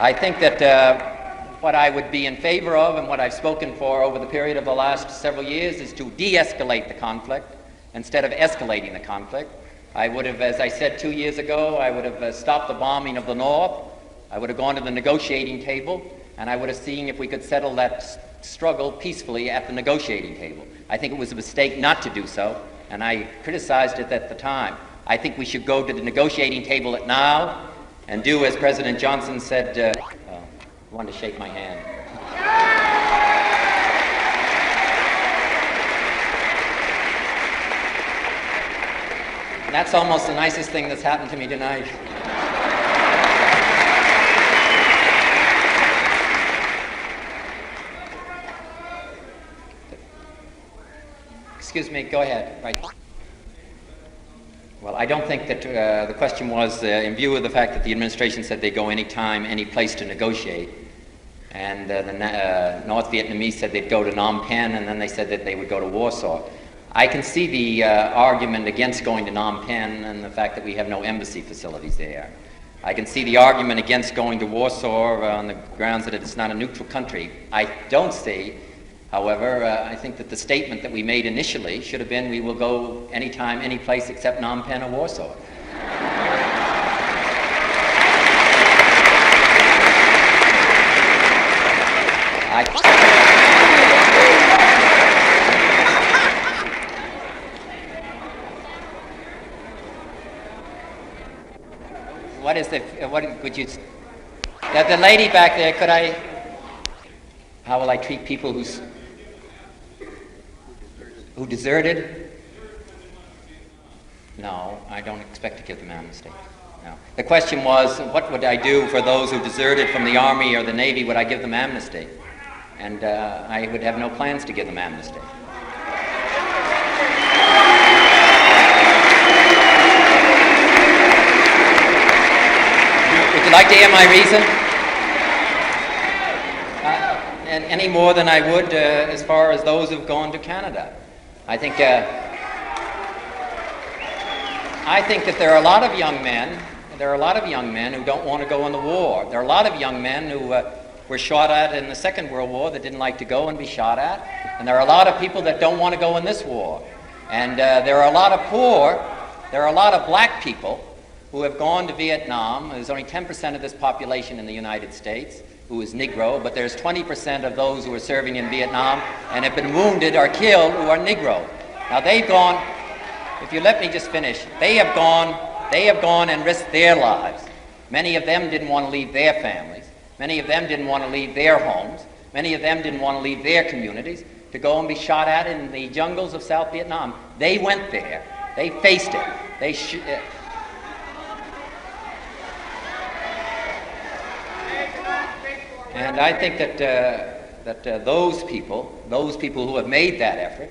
I think that what I would be in favor of and what I've spoken for over the period of the last several years is to de-escalate the conflict instead of escalating the conflict. I would have, as I said 2 years ago, I would have stopped the bombing of the North. I would have gone to the negotiating table, and I would have seen if we could settle that struggle peacefully at the negotiating table. I think it was a mistake not to do so, and I criticized it at the time. I think we should go to the negotiating table now and do as President Johnson said. I wanted to shake my hand. And that's almost the nicest thing that's happened to me tonight. Excuse me, go ahead. Right. Well, I don't think that the question was in view of the fact that the administration said they go anytime, any place to negotiate, and the North Vietnamese said they'd go to Phnom Penh, and then they said that they would go to Warsaw. I can see the argument against going to Phnom Penh and the fact that we have no embassy facilities there. I can see the argument against going to Warsaw on the grounds that it's not a neutral country. I don't see, however, I think that the statement that we made initially should have been we will go anytime, any place except Phnom Penh or Warsaw. What is the, what would you, the lady back there, could I, how will I treat people who deserted? No, I don't expect to give them amnesty. No. The question was, what would I do for those who deserted from the Army or the Navy? Would I give them amnesty? And I would have no plans to give them amnesty. Would you like to hear my reason? And any more than I would as far as those who've gone to Canada. I think that there are a lot of young men. There are a lot of young men who don't want to go in the war. There are a lot of young men who were shot at in the Second World War that didn't like to go and be shot at. And there are a lot of people that don't want to go in this war. And there are a lot of poor. There are a lot of black people who have gone to Vietnam. There's only 10% of this population in the United States who is Negro, but there's 20% of those who are serving in Vietnam and have been wounded or killed who are Negro. Now they've gone, if you let me just finish, they have gone and risked their lives. Many of them didn't want to leave their families. Many of them didn't want to leave their homes. Many of them didn't want to leave their communities to go and be shot at in the jungles of South Vietnam. They went there. They faced it. And I think that those people who have made that effort,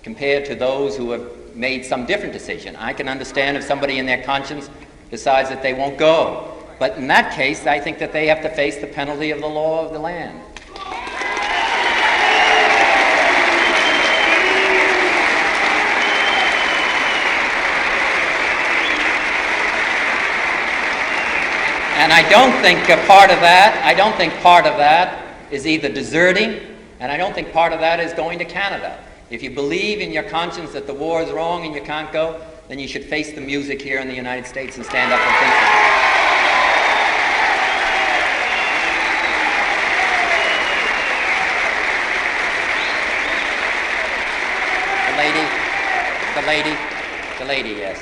compared to those who have made some different decision, I can understand if somebody in their conscience decides that they won't go. But in that case, I think that they have to face the penalty of the law of the land. And I don't think part of that is either deserting, and I don't think part of that is going to Canada. If you believe in your conscience that the war is wrong and you can't go, then you should face the music here in the United States and stand up and think it. The lady, yes.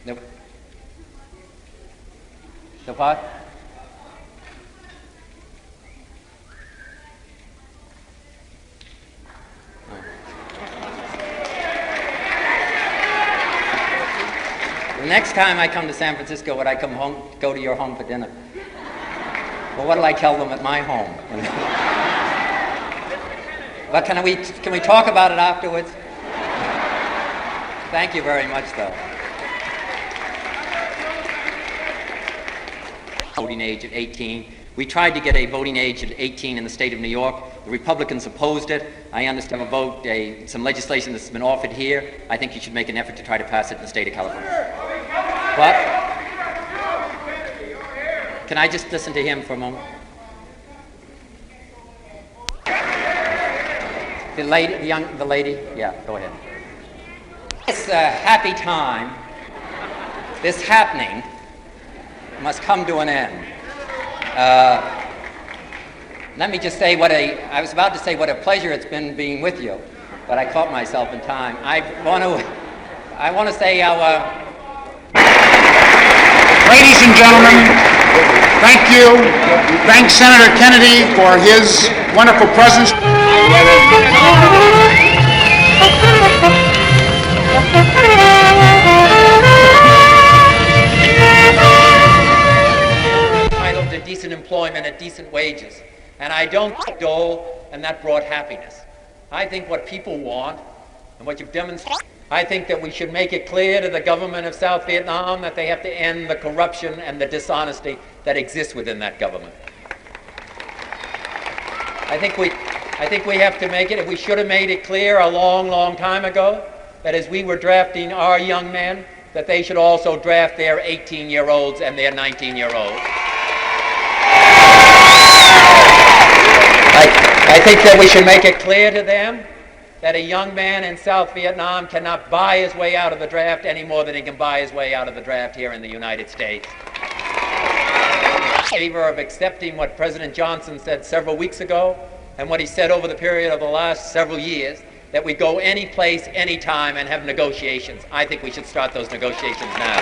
Nope. The what? The next time I come to San Francisco, would I come home, go to your home for dinner? Well, what will I tell them at my home? But can we talk about it afterwards? Thank you very much, though. Voting age at 18. We tried to get a voting age at 18 in the state of New York. The Republicans opposed it. I understand some legislation that's been offered here. I think you should make an effort to try to pass it in the state of California. What? Can I just listen to him for a moment? The lady, yeah, go ahead. This happy time, this happening, must come to an end. Let me just say I was about to say what a pleasure it's been being with you, but I caught myself in time. I want to say how... Ladies and gentlemen, thank you. Thank Senator Kennedy for his wonderful presence. Entitled to decent employment at decent wages. And I don't think dole, and that brought happiness. I think what people want, and what you've demonstrated, I think that we should make it clear to the government of South Vietnam that they have to end the corruption and the dishonesty that exists within that government. I think we have to make it, we should have made it clear a long, long time ago that as we were drafting our young men, that they should also draft their 18-year-olds and their 19-year-olds. I think that we should make it clear to them that a young man in South Vietnam cannot buy his way out of the draft any more than he can buy his way out of the draft here in the United States. In favor of accepting what President Johnson said several weeks ago and what he said over the period of the last several years, that we go any place, any time, and have negotiations. I think we should start those negotiations now.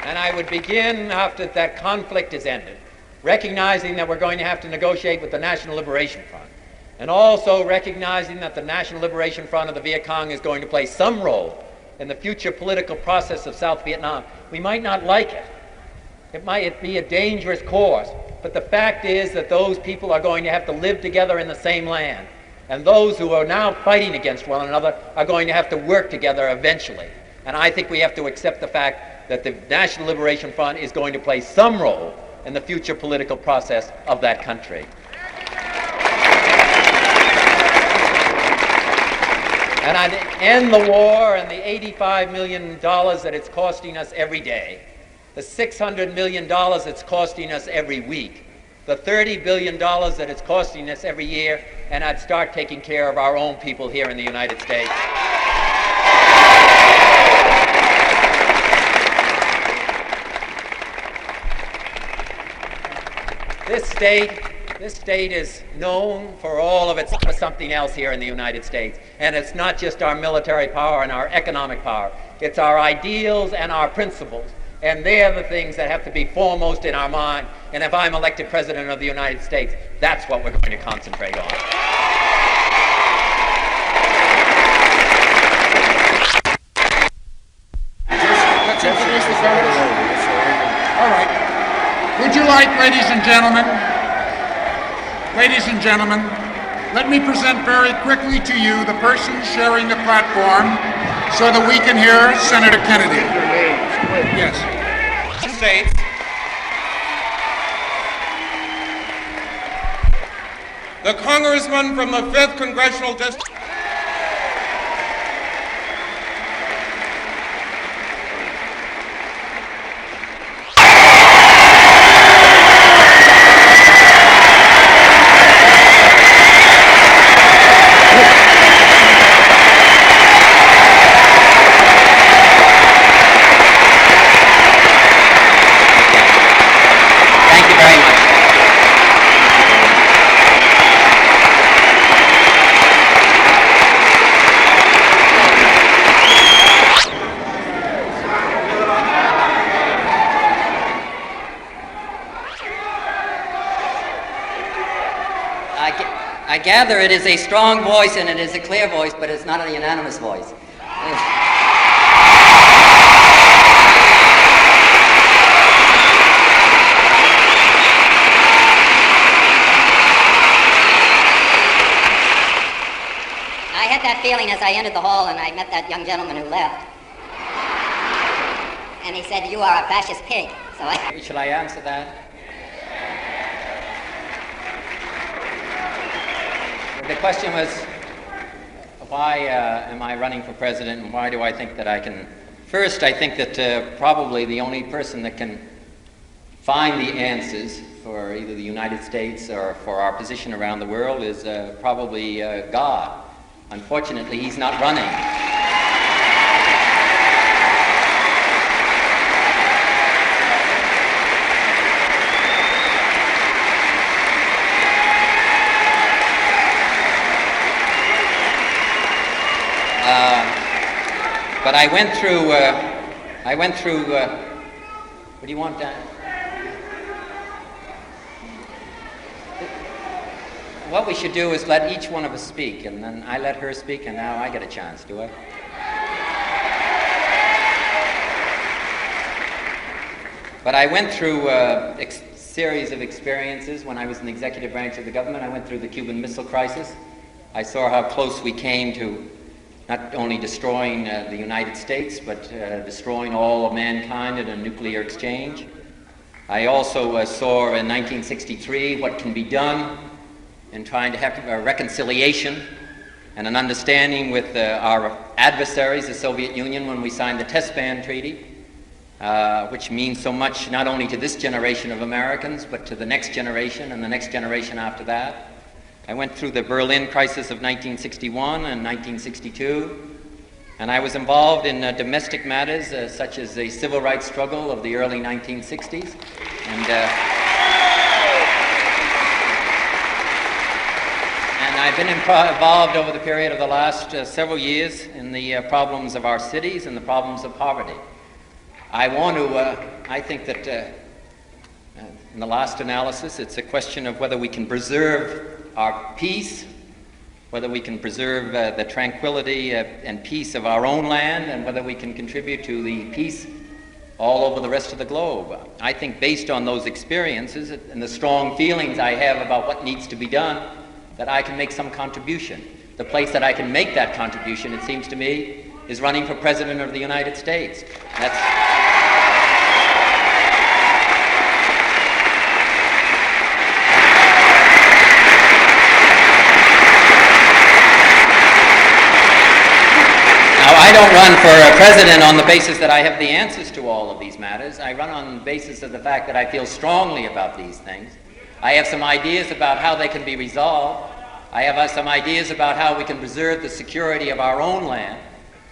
And I would begin after that conflict is ended, recognizing that we're going to have to negotiate with the National Liberation Front, and also recognizing that the National Liberation Front of the Viet Cong is going to play some role in the future political process of South Vietnam. We might not like it. It might be a dangerous course, but the fact is that those people are going to have to live together in the same land, and those who are now fighting against one another are going to have to work together eventually. And I think we have to accept the fact that the National Liberation Front is going to play some role in the future political process of that country. And I'd end the war and the $85 million that it's costing us every day, the $600 million it's costing us every week, the $30 billion that it's costing us every year, and I'd start taking care of our own people here in the United States. This state is known for all of its something else here in the United States. And it's not just our military power and our economic power. It's our ideals and our principles. And they're the things that have to be foremost in our mind. And if I'm elected President of the United States, that's what we're going to concentrate on. Let's introduce the senators. All right. Would you like, ladies and gentlemen, let me present very quickly to you the person sharing the platform so that we can hear Senator Kennedy. Yes. States. The congressman from the 5th Congressional District. I gather it is a strong voice and it is a clear voice, but it's not a unanimous voice. I had that feeling as I entered the hall and I met that young gentleman who left. And he said, "You are a fascist pig." So Shall I answer that? The question was, why am I running for president, and why do I think that I can? First, I think that probably the only person that can find the answers for either the United States or for our position around the world is probably God. Unfortunately, he's not running. But I went through, what do you want, Dan? What we should do is let each one of us speak, and then I let her speak, and now I get a chance, do I? But I went through a series of experiences when I was in the executive branch of the government. I went through the Cuban Missile Crisis. I saw how close we came to not only destroying the United States, but destroying all of mankind in a nuclear exchange. I also saw in 1963 what can be done in trying to have a reconciliation and an understanding with our adversaries, the Soviet Union, when we signed the Test Ban Treaty, which means so much not only to this generation of Americans, but to the next generation and the next generation after that. I went through the Berlin crisis of 1961 and 1962, and I was involved in domestic matters such as the civil rights struggle of the early 1960s. And I've been involved over the period of the last several years in the problems of our cities and the problems of poverty. I think that in the last analysis, it's a question of whether we can preserve our peace, whether we can preserve the tranquility and peace of our own land, and whether we can contribute to the peace all over the rest of the globe. I think based on those experiences and the strong feelings I have about what needs to be done, that I can make some contribution. The place that I can make that contribution, it seems to me, is running for President of the United States. Now, I don't run for president on the basis that I have the answers to all of these matters. I run on the basis of the fact that I feel strongly about these things. I have some ideas about how they can be resolved. I have some ideas about how we can preserve the security of our own land.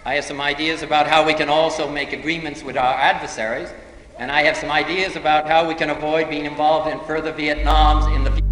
I have some ideas about how we can also make agreements with our adversaries. And I have some ideas about how we can avoid being involved in further Vietnams in the future.